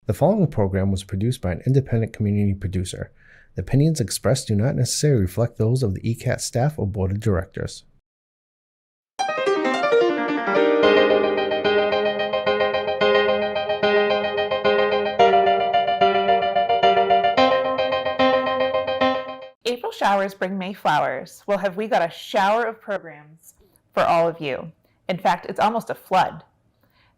The following program was produced by an independent community producer. The opinions expressed do not necessarily reflect those of the ECAT staff or board of directors. April showers bring May flowers. Well, have we got a shower of programs for all of you? In fact, it's almost a flood.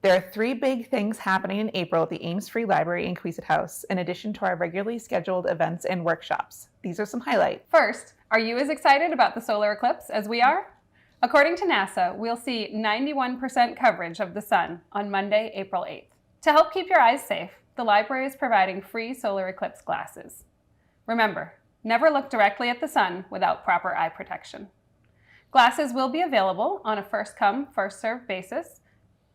There are 3 big things happening in April at the Ames Free Library in Queeset House, in addition to our regularly scheduled events and workshops. These are some highlights. First, are you as excited about the solar eclipse as we are? According to NASA, we'll see 91% coverage of the sun on Monday, April 8th. To help keep your eyes safe, the library is providing free solar eclipse glasses. Remember, never look directly at the sun without proper eye protection. Glasses will be available on a first-come, first-served basis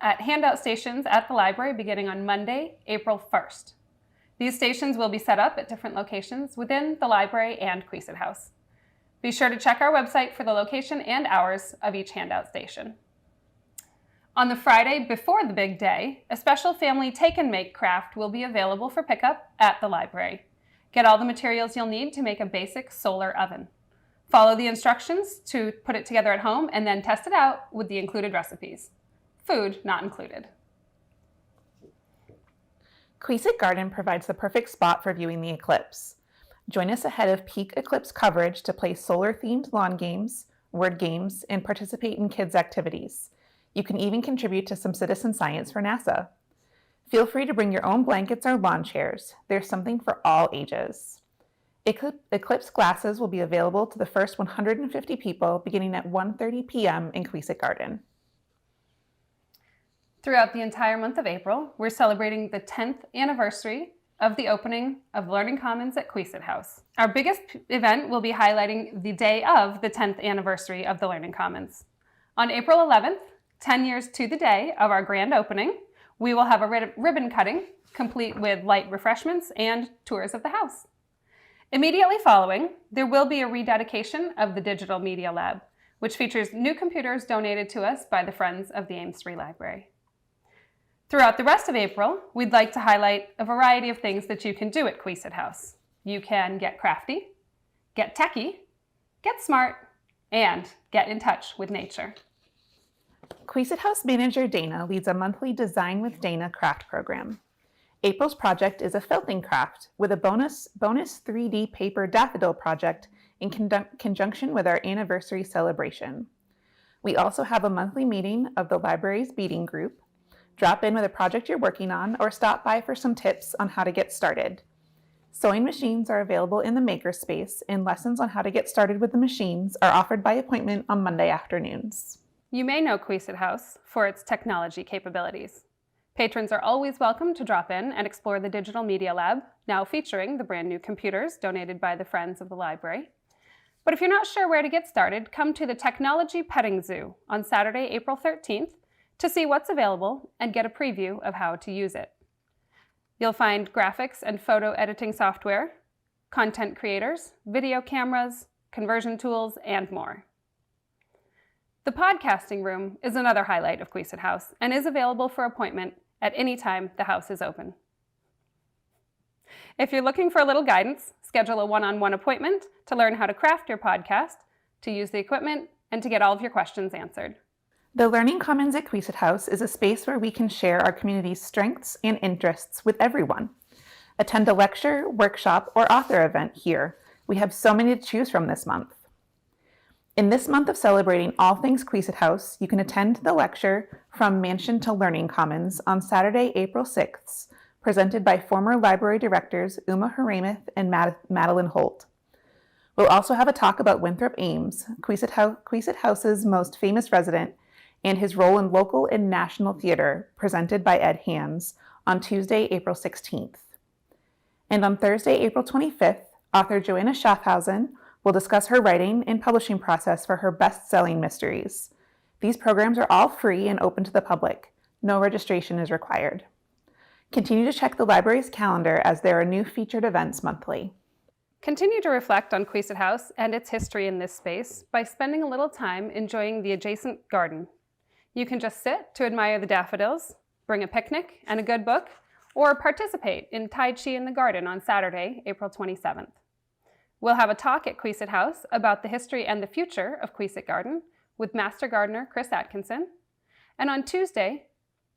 at handout stations at the library beginning on Monday, April 1st. These stations will be set up at different locations within the library and Queeset House. Be sure to check our website for the location and hours of each handout station. On the Friday before the big day, a special family take-and-make craft will be available for pickup at the library. Get all the materials you'll need to make a basic solar oven. Follow the instructions to put it together at home and then test it out with the included recipes. Food not included. Queeset Garden provides the perfect spot for viewing the eclipse. Join us ahead of peak eclipse coverage to play solar-themed lawn games, word games, and participate in kids' activities. You can even contribute to some citizen science for NASA. Feel free to bring your own blankets or lawn chairs. There's something for all ages. Eclipse glasses will be available to the first 150 people beginning at 1:30 p.m. in Queeset Garden. Throughout the entire month of April, we're celebrating the 10th anniversary of the opening of Learning Commons at Queeset House. Our biggest event will be highlighting the day of the 10th anniversary of the Learning Commons. On April 11th, 10 years to the day of our grand opening, we will have a ribbon cutting, complete with light refreshments and tours of the house. Immediately following, there will be a rededication of the Digital Media Lab, which features new computers donated to us by the Friends of the Ames Free Library. Throughout the rest of April, we'd like to highlight a variety of things that you can do at Queeset House. You can get crafty, get techie, get smart, and get in touch with nature. Queeset House manager Dana leads a monthly Design with Dana craft program. April's project is a felting craft with a bonus 3D paper daffodil project in conjunction with our anniversary celebration. We also have a monthly meeting of the library's beading group. Drop in with a project you're working on or stop by for some tips on how to get started. Sewing machines are available in the makerspace, and lessons on how to get started with the machines are offered by appointment on Monday afternoons. You may know Queeset House for its technology capabilities. Patrons are always welcome to drop in and explore the Digital Media Lab, now featuring the brand new computers donated by the Friends of the Library. But if you're not sure where to get started, come to the Technology Petting Zoo on Saturday, April 13th to see what's available and get a preview of how to use it. You'll find graphics and photo editing software, content creators, video cameras, conversion tools, and more. The podcasting room is another highlight of Queeset House and is available for appointment at any time the house is open. If you're looking for a little guidance, schedule a one-on-one appointment to learn how to craft your podcast, to use the equipment, and to get all of your questions answered. The Learning Commons at Queeset House is a space where we can share our community's strengths and interests with everyone. Attend a lecture, workshop, or author event here. We have so many to choose from this month. In this month of celebrating all things Queeset House, you can attend the lecture From Mansion to Learning Commons on Saturday, April 6th, presented by former library directors Uma Haramuth and Madeline Holt. We'll also have a talk about Winthrop Ames, Queeset House's most famous resident, and his role in local and national theater, presented by Ed Hands, on Tuesday, April 16th. And on Thursday, April 25th, author Joanna Schaffhausen will discuss her writing and publishing process for her best-selling mysteries. These programs are all free and open to the public. No registration is required. Continue to check the library's calendar as there are new featured events monthly. Continue to reflect on Queeset House and its history in this space by spending a little time enjoying the adjacent garden. You can just sit to admire the daffodils, bring a picnic and a good book, or participate in Tai Chi in the Garden on Saturday, April 27th. We'll have a talk at Queesit House about the history and the future of Queesit Garden with Master Gardener Chris Atkinson. And on Tuesday,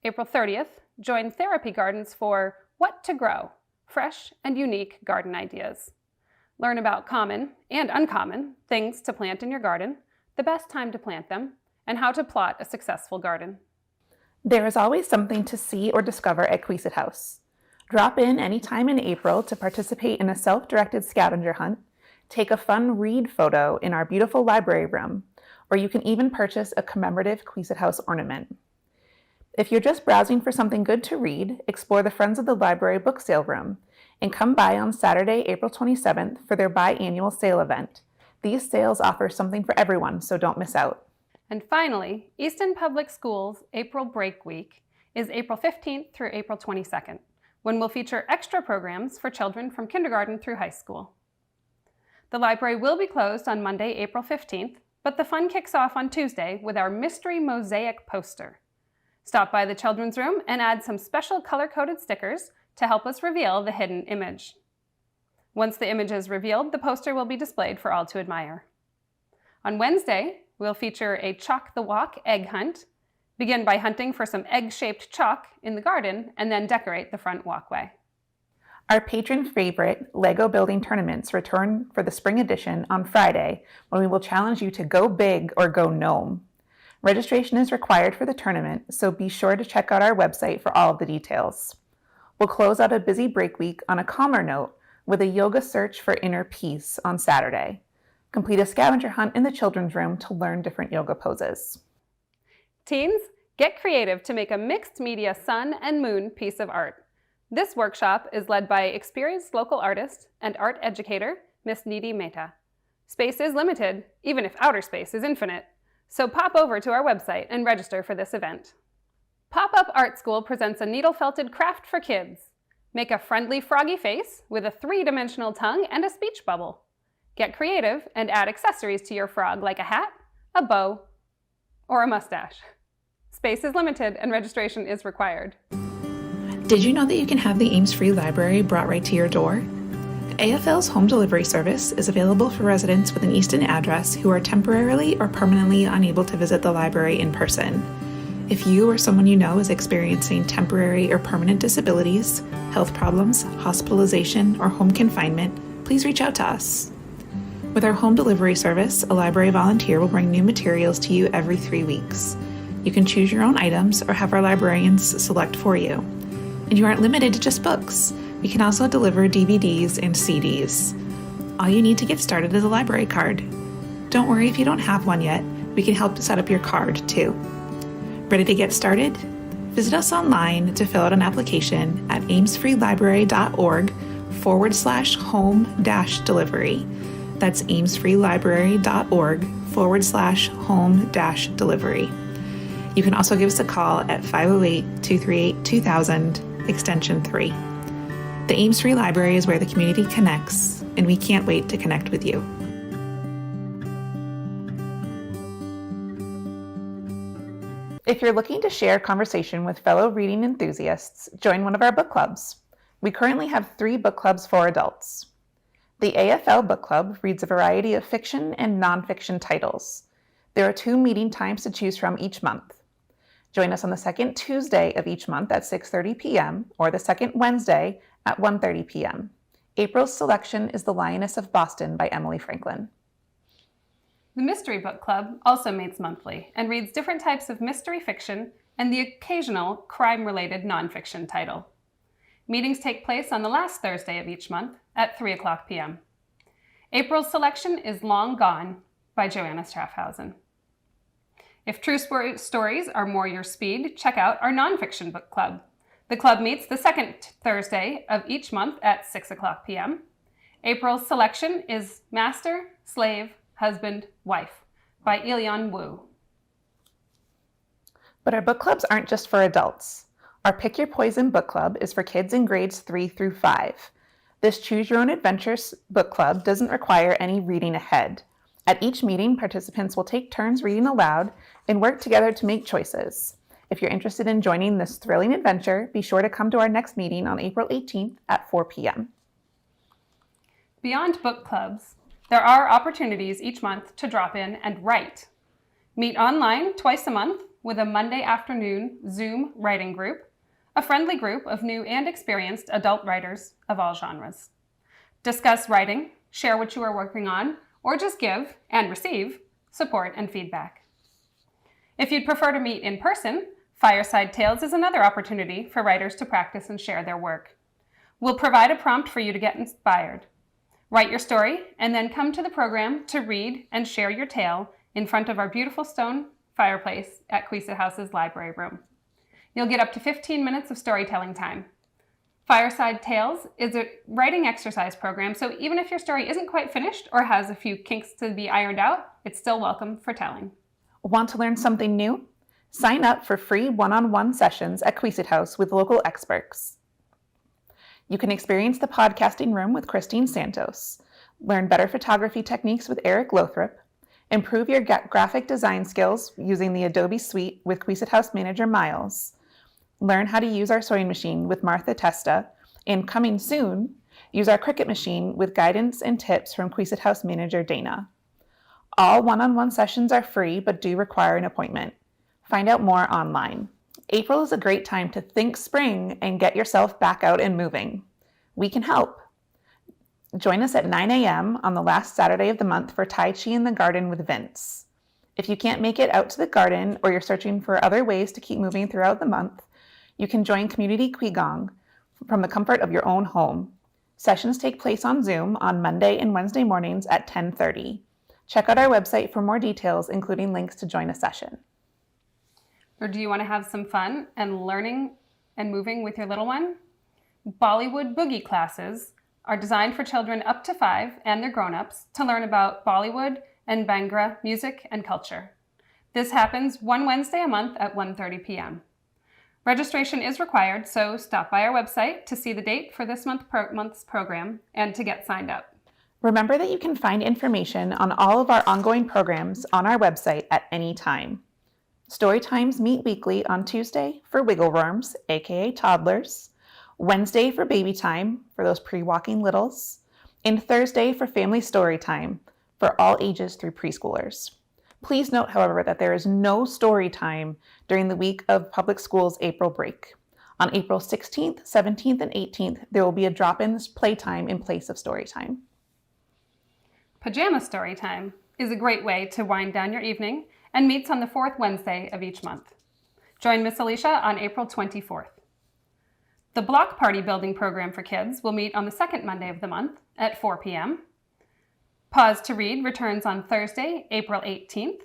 April 30th, join Therapy Gardens for What to Grow, fresh and unique garden ideas. Learn about common and uncommon things to plant in your garden, the best time to plant them, and how to plot a successful garden. There is always something to see or discover at Queesit House. Drop in anytime in April to participate in a self-directed scavenger hunt, take a fun read photo in our beautiful library room, or you can even purchase a commemorative Queesit House ornament. If you're just browsing for something good to read, explore the Friends of the Library book sale room and come by on Saturday, April 27th for their biannual sale event. These sales offer something for everyone, so don't miss out. And finally, Easton Public Schools April Break Week is April 15th through April 22nd, when we'll feature extra programs for children from kindergarten through high school. The library will be closed on Monday, April 15th, but the fun kicks off on Tuesday with our mystery mosaic poster. Stop by the children's room and add some special color-coded stickers to help us reveal the hidden image. Once the image is revealed, the poster will be displayed for all to admire. On Wednesday, we'll feature a Chalk the Walk egg hunt. Begin by hunting for some egg-shaped chalk in the garden and then decorate the front walkway. Our patron favorite Lego building tournaments return for the spring edition on Friday, when we will challenge you to go big or go gnome. Registration is required for the tournament, so be sure to check out our website for all of the details. We'll close out a busy break week on a calmer note with a yoga search for inner peace on Saturday. Complete a scavenger hunt in the children's room to learn different yoga poses. Teens, get creative to make a mixed media sun and moon piece of art. This workshop is led by experienced local artist and art educator, Miss Nidhi Mehta. Space is limited, even if outer space is infinite. So pop over to our website and register for this event. Pop-Up Art School presents a needle-felted craft for kids. Make a friendly froggy face with a 3-dimensional tongue and a speech bubble. Get creative and add accessories to your frog like a hat, a bow, or a mustache. Space is limited and registration is required. Did you know that you can have the Ames Free Library brought right to your door? AFL's home delivery service is available for residents with an Easton address who are temporarily or permanently unable to visit the library in person. If you or someone you know is experiencing temporary or permanent disabilities, health problems, hospitalization, or home confinement, please reach out to us. With our home delivery service, a library volunteer will bring new materials to you every 3 weeks. You can choose your own items or have our librarians select for you. And you aren't limited to just books. We can also deliver DVDs and CDs. All you need to get started is a library card. Don't worry if you don't have one yet. We can help to set up your card too. Ready to get started? Visit us online to fill out an application at amesfreelibrary.org/home-delivery. That's amesfreelibrary.org/home-delivery. You can also give us a call at 508-238-2000, extension 3. The Ames Free Library is where the community connects, and we can't wait to connect with you. If you're looking to share conversation with fellow reading enthusiasts, join one of our book clubs. We currently have 3 book clubs for adults. The AFL Book Club reads a variety of fiction and nonfiction titles. There are 2 meeting times to choose from each month. Join us on the second Tuesday of each month at 6:30 p.m. or the second Wednesday at 1:30 p.m. April's selection is The Lioness of Boston by Emily Franklin. The Mystery Book Club also meets monthly and reads different types of mystery fiction and the occasional crime-related nonfiction title. Meetings take place on the last Thursday of each month at 3:00 p.m. April's selection is Long Gone by Joanna Straffhausen. If true stories are more your speed, check out our nonfiction book club. The club meets the second Thursday of each month at 6:00 p.m. April's selection is Master, Slave, Husband, Wife by Ilion Wu. But our book clubs aren't just for adults. Our Pick Your Poison book club is for kids in grades 3 through 5. This Choose Your Own Adventures book club doesn't require any reading ahead. At each meeting, participants will take turns reading aloud and work together to make choices. If you're interested in joining this thrilling adventure, be sure to come to our next meeting on April 18th at 4 p.m. Beyond book clubs, there are opportunities each month to drop in and write. Meet online twice a month with a Monday afternoon Zoom writing group, a friendly group of new and experienced adult writers of all genres. Discuss writing, share what you are working on, or just give and receive support and feedback. If you'd prefer to meet in person, Fireside Tales is another opportunity for writers to practice and share their work. We'll provide a prompt for you to get inspired. Write your story and then come to the program to read and share your tale in front of our beautiful stone fireplace at Queeset House's library room. You'll get up to 15 minutes of storytelling time. Fireside Tales is a writing exercise program, so even if your story isn't quite finished or has a few kinks to be ironed out, it's still welcome for telling. Want to learn something new? Sign up for free one-on-one sessions at Queeset House with local experts. You can experience the podcasting room with Christine Santos, learn better photography techniques with Eric Lothrop, improve your graphic design skills using the Adobe Suite with Queeset House Manager Miles, learn how to use our sewing machine with Martha Testa, and coming soon, use our Cricut machine with guidance and tips from Queeset House Manager Dana. All one-on-one sessions are free but do require an appointment. Find out more online. April is a great time to think spring and get yourself back out and moving. We can help. Join us at 9 a.m. on the last Saturday of the month for Tai Chi in the Garden with Vince. If you can't make it out to the garden or you're searching for other ways to keep moving throughout the month, you can join Community Qigong from the comfort of your own home. Sessions take place on Zoom on Monday and Wednesday mornings at 10:30. Check out our website for more details, including links to join a session. Or do you want to have some fun and learning and moving with your little one? Bollywood boogie classes are designed for children up to 5 and their grown-ups to learn about Bollywood and Bhangra music and culture. This happens one Wednesday a month at 1:30 p.m. Registration is required, so stop by our website to see the date for this month's program and to get signed up. Remember that you can find information on all of our ongoing programs on our website at any time. Story times meet weekly on Tuesday for wiggle worms, aka toddlers, Wednesday for baby time for those pre-walking littles, and Thursday for family story time for all ages through preschoolers. Please note, however, that there is no story time during the week of public school's April break. On April 16th, 17th, and 18th, there will be a drop-in playtime in place of story time. Pajama Story Time is a great way to wind down your evening and meets on the fourth Wednesday of each month. Join Miss Alicia on April 24th. The Block Party Building Program for Kids will meet on the second Monday of the month at 4 p.m. Pause to Read returns on Thursday, April 18th.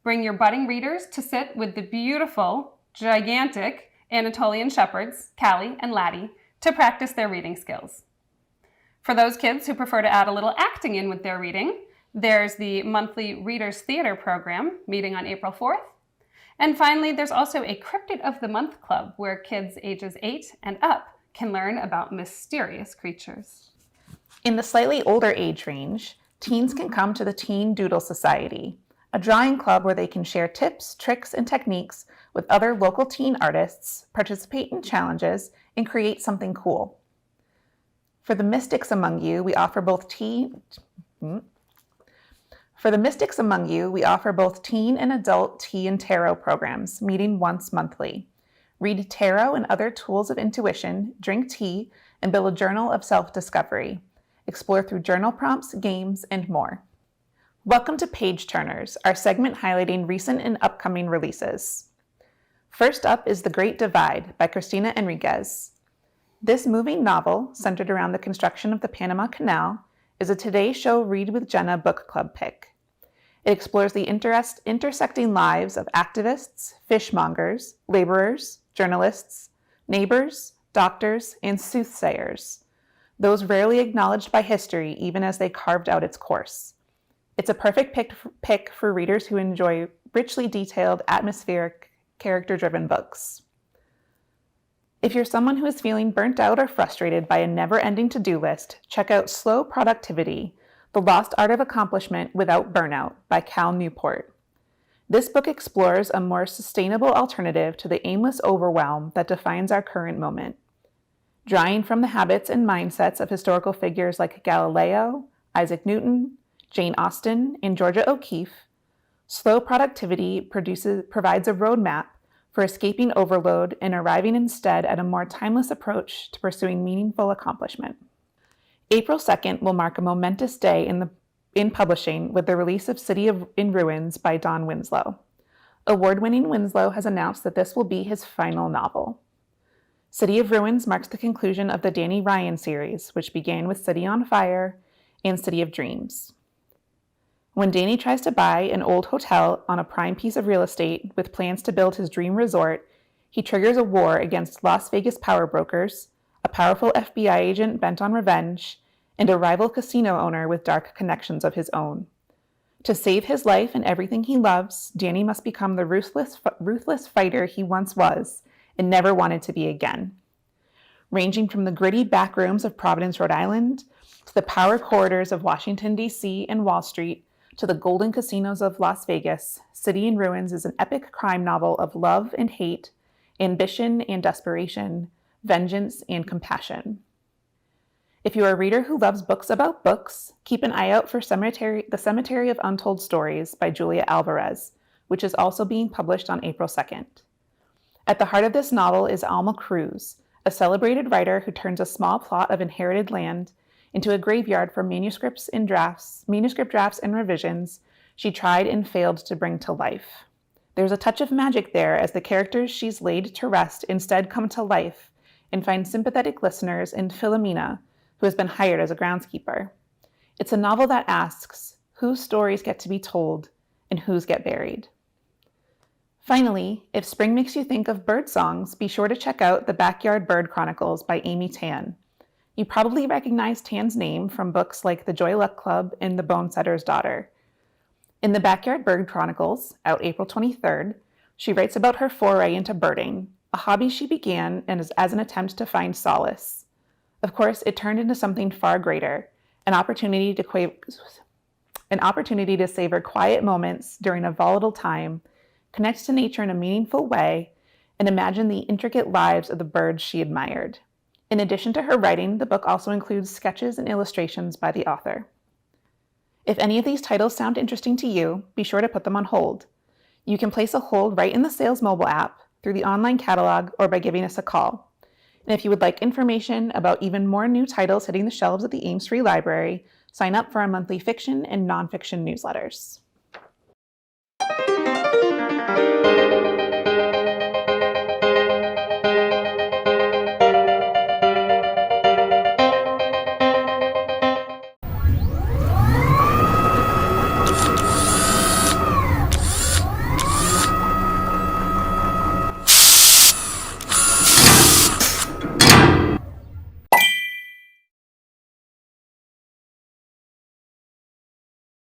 Bring your budding readers to sit with the beautiful, gigantic Anatolian shepherds, Callie and Laddie, to practice their reading skills. For those kids who prefer to add a little acting in with their reading, there's the monthly Readers Theater program meeting on April 4th. And finally, there's also a Cryptid of the Month club where kids ages 8 and up can learn about mysterious creatures. In the slightly older age range, teens can come to the Teen Doodle Society, a drawing club where they can share tips, tricks, and techniques with other local teen artists, participate in challenges, and create something cool. For the mystics among you, we offer both teen and adult tea and tarot programs, meeting once monthly. Read tarot and other tools of intuition, drink tea, and build a journal of self-discovery. Explore through journal prompts, games, and more. Welcome to Page Turners, our segment highlighting recent and upcoming releases. First up is The Great Divide by Cristina Enriquez. This moving novel, centered around the construction of the Panama Canal, is a Today Show Read with Jenna book club pick. It explores the intersecting lives of activists, fishmongers, laborers, journalists, neighbors, doctors, and soothsayers, those rarely acknowledged by history even as they carved out its course. It's a perfect pick for readers who enjoy richly detailed, atmospheric, character-driven books. If you're someone who is feeling burnt out or frustrated by a never-ending to-do list, check out Slow Productivity, The Lost Art of Accomplishment Without Burnout by Cal Newport. This book explores a more sustainable alternative to the aimless overwhelm that defines our current moment. Drawing from the habits and mindsets of historical figures like Galileo, Isaac Newton, Jane Austen, and Georgia O'Keeffe, Slow Productivity provides a roadmap for escaping overload and arriving instead at a more timeless approach to pursuing meaningful accomplishment. April 2nd will mark a momentous day in publishing with the release of City in Ruins by Don Winslow. Award-winning Winslow has announced that this will be his final novel. City of Ruins marks the conclusion of the Danny Ryan series, which began with City on Fire and City of Dreams. When Danny tries to buy an old hotel on a prime piece of real estate with plans to build his dream resort, he triggers a war against Las Vegas power brokers, a powerful FBI agent bent on revenge, and a rival casino owner with dark connections of his own. To save his life and everything he loves, Danny must become the ruthless fighter he once was and never wanted to be again. Ranging from the gritty back rooms of Providence, Rhode Island, to the power corridors of Washington, D.C. and Wall Street, to the golden casinos of Las Vegas, City in Ruins is an epic crime novel of love and hate, ambition and desperation, vengeance and compassion. If you are a reader who loves books about books, keep an eye out for The Cemetery of Untold Stories by Julia Alvarez, which is also being published on April 2nd. At the heart of this novel is Alma Cruz, a celebrated writer who turns a small plot of inherited land into a graveyard for manuscript drafts and revisions she tried and failed to bring to life. There's a touch of magic there as the characters she's laid to rest instead come to life and find sympathetic listeners in Philomena, who has been hired as a groundskeeper. It's a novel that asks, whose stories get to be told and whose get buried? Finally, if spring makes you think of bird songs, be sure to check out The Backyard Bird Chronicles by Amy Tan. You probably recognize Tan's name from books like The Joy Luck Club and The Bone Setter's Daughter. In The Backyard Bird Chronicles, out April 23rd, she writes about her foray into birding, a hobby she began as an attempt to find solace. Of course, it turned into something far greater, an opportunity to savor quiet moments during a volatile time, connect to nature in a meaningful way, and imagine the intricate lives of the birds she admired. In addition to her writing, the book also includes sketches and illustrations by the author. If any of these titles sound interesting to you, be sure to put them on hold. You can place a hold right in the Sales mobile app, through the online catalog, or by giving us a call. And if you would like information about even more new titles hitting the shelves at the Ames Free Library, sign up for our monthly fiction and nonfiction newsletters.